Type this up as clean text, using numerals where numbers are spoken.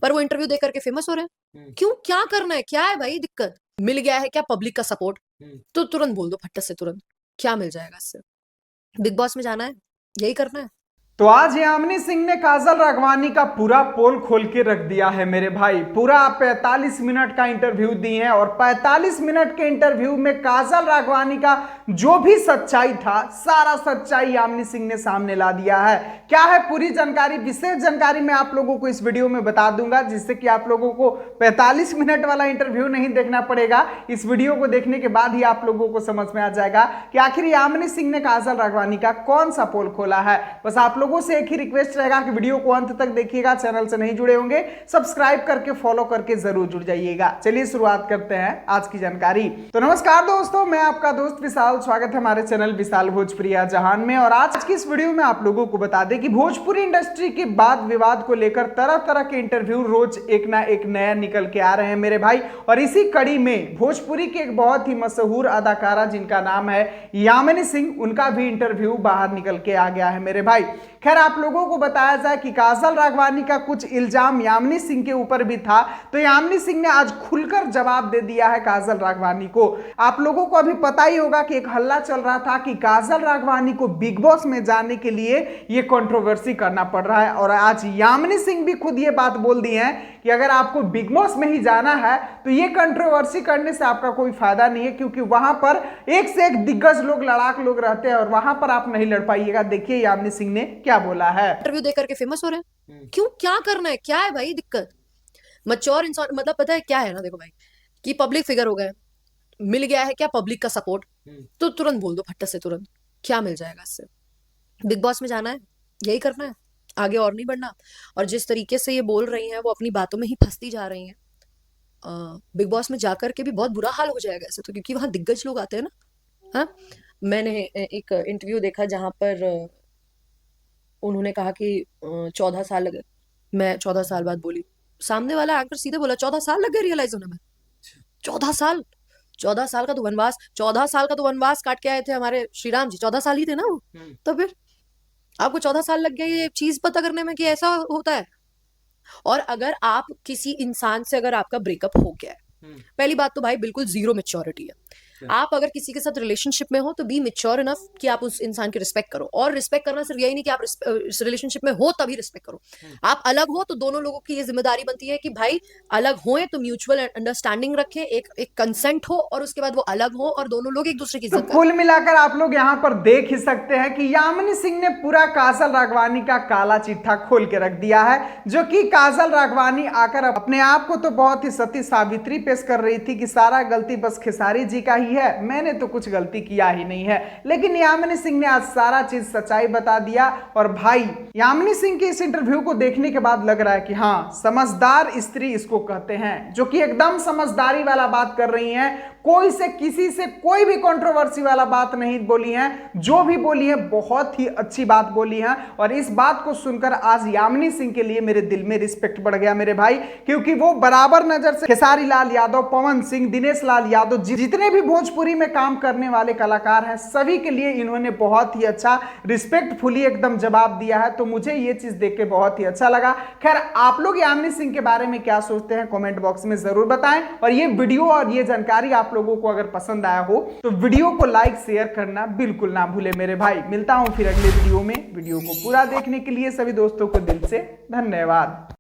पर वो इंटरव्यू देकर के फेमस हो रहे हैं। क्यों? क्या करना है? क्या है भाई दिक्कत? मिल गया है क्या पब्लिक का सपोर्ट? तो तुरंत बोल दो फट्ट से तुरंत। क्या मिल जाएगा इससे? बिग बॉस में जाना है, यही करना है। तो आज यामिनी सिंह ने काजल राघवानी का पूरा पोल खोल के रख दिया है मेरे भाई। पूरा 45 मिनट का इंटरव्यू दी है और 45 मिनट के इंटरव्यू में काजल राघवानी का जो भी सच्चाई था, सारा सच्चाई यामिनी सिंह ने सामने ला दिया है। क्या है पूरी जानकारी, विशेष जानकारी मैं आप लोगों को इस वीडियो में बता दूंगा, जिससे कि आप लोगों को 45 मिनट वाला इंटरव्यू नहीं देखना पड़ेगा। इस वीडियो को देखने के बाद ही आप लोगों को समझ में आ जाएगा कि आखिर यामिनी सिंह ने काजल राघवानी का कौन सा पोल खोला है। बस आप लोगों से एक ही रिक्वेस्ट रहेगा कि वीडियो को अंत तक देखिएगा। चैनल से नहीं जुड़े होंगे सब्सक्राइब करके फॉलो करके जरूर जुड़ जाइएगा। चलिए शुरुआत करते हैं आज की जानकारी। तो नमस्कार दोस्तों, मैं आपका दोस्त विशाल, स्वागत है हमारे चैनल विशाल भोजपुरिया जहान में। और आज की इस वीडियो में आप लोगों को बता दें कि भोजपुरी इंडस्ट्री के वाद विवाद को लेकर तरह तरह के इंटरव्यू रोज एक ना एक नया निकल के आ रहे हैं मेरे भाई। और इसी कड़ी में भोजपुरी के एक बहुत ही मशहूर अदाकारा जिनका नाम है यामिनी सिंह, उनका भी इंटरव्यू बाहर निकल के आ गया है मेरे भाई। खैर आप लोगों को बताया जाए कि काजल राघवानी का कुछ इल्जाम यामिनी सिंह के ऊपर भी था, तो यामिनी सिंह ने आज खुलकर जवाब दे दिया है काजल राघवानी को। आप लोगों को अभी पता ही होगा कि एक हल्ला चल रहा था कि काजल राघवानी को बिग बॉस में जाने के लिए ये कंट्रोवर्सी करना पड़ रहा है। और आज यामिनी सिंह भी खुद ये बात बोल दी है कि अगर आपको बिग बॉस में ही जाना है तो ये कंट्रोवर्सी करने से आपका कोई फायदा नहीं है, क्योंकि वहां पर एक से एक दिग्गज लोग, लड़ाक लोग रहते हैं और वहां पर आप नहीं लड़ पाइएगा। देखिए यामिनी सिंह ने क्या बोला है। इंटरव्यू देकर के फेमस हो रहे हैं। क्यों? क्या करना है? क्या है भाई दिक्कत? मैच्योर इंसान, मतलब पता है क्या है ना, देखो भाई, कि पब्लिक फिगर हो गए, मिल गया है क्या पब्लिक का सपोर्ट? तो तुरंत बोल दो फट्ट से तुरंत। क्या मिल जाएगा इससे? बिग बॉस में जाना है, यही करना है, आगे और नहीं बढ़ना। और जिस तरीके से ये बोल रही हैं वो अपनी बातों में ही फंसती जा रही हैं। बिग बॉस में जाकर के भी बहुत बुरा हाल हो जाएगा ऐसे तो, क्योंकि वहां दिग्गज लोग आते हैं ना। हाँ, मैंने एक इंटरव्यू देखा जहां पर उन्होंने कहा कि 14 साल लगे। मैं 14 साल बाद बोली, सामने वाला एंकर सीधे बोला 14 साल लग गए रियलाइज होने में। 14 साल? 14 साल का तो वनवास, 14 साल का तो वनवास काट के आए थे हमारे श्री राम जी। 14 साल ही थे ना वो। तो फिर आपको 14 साल लग गए ये चीज पता करने में कि ऐसा होता है। और अगर आप किसी इंसान से, अगर आपका ब्रेकअप हो गया है, पहली बात तो भाई बिल्कुल जीरो मेच्योरिटी है। आप अगर किसी के साथ रिलेशनशिप में हो तो बी मेच्योर इनफ कि आप उस इंसान की रिस्पेक्ट करो। और रिस्पेक्ट करना सिर्फ यही नहीं कि आप इस रिलेशनशिप में हो तभी रिस्पेक्ट करो। आप अलग हो तो दोनों लोगों की ये जिम्मेदारी बनती है कि भाई अलग होए तो म्यूचुअल अंडरस्टैंडिंग रखें, एक कंसेंट हो, और उसके बाद वो अलग हो और दोनों लोग एक दूसरे की तो इज्जत करें। कुल मिलाकर आप लोग यहाँ पर देख ही सकते हैं कि यामिनी सिंह ने पूरा काजल राघवानी का काला चिट्ठा खोल के रख दिया है। जो कि काजल राघवानी आकर अपने आप को तो बहुत ही सती सावित्री पेश कर रही थी कि सारा गलती बस खेसारी जी का ही है, मैंने तो कुछ गलती किया ही नहीं है। लेकिन यामिनी सिंह ने आज सारा चीज सच्चाई बता दिया। और भाई यामिनी सिंह के इस इंटरव्यू को देखने के बाद लग रहा है कि हाँ, समझदार स्त्री इसको कहते हैं, जो कि एकदम समझदारी वाला बात कर रही हैं। कोई से किसी से कोई भी कंट्रोवर्सी वाला बात नहीं बोली है, जो भी बोली है बहुत ही अच्छी बात बोली है। और इस बात को सुनकर आज यामिनी सिंह के लिए मेरे दिल में रिस्पेक्ट बढ़ गया मेरे भाई, क्योंकि वो बराबर नजर से खेसारी लाल यादव, पवन सिंह, दिनेश लाल यादव, जितने भी भोजपुरी में काम करने वाले कलाकार हैं, सभी के लिए इन्होंने बहुत ही अच्छा रिस्पेक्टफुली एकदम जवाब दिया है। तो मुझे ये चीज देख के बहुत ही अच्छा लगा। खैर आप लोग यामिनी सिंह के बारे में क्या सोचते हैं कमेंट बॉक्स में जरूर बताएं। और ये वीडियो और ये जानकारी आप लोगों को अगर पसंद आया हो तो वीडियो को लाइक शेयर करना बिल्कुल ना भूले मेरे भाई। मिलता हूं फिर अगले वीडियो में। वीडियो को पूरा देखने के लिए सभी दोस्तों को दिल से धन्यवाद।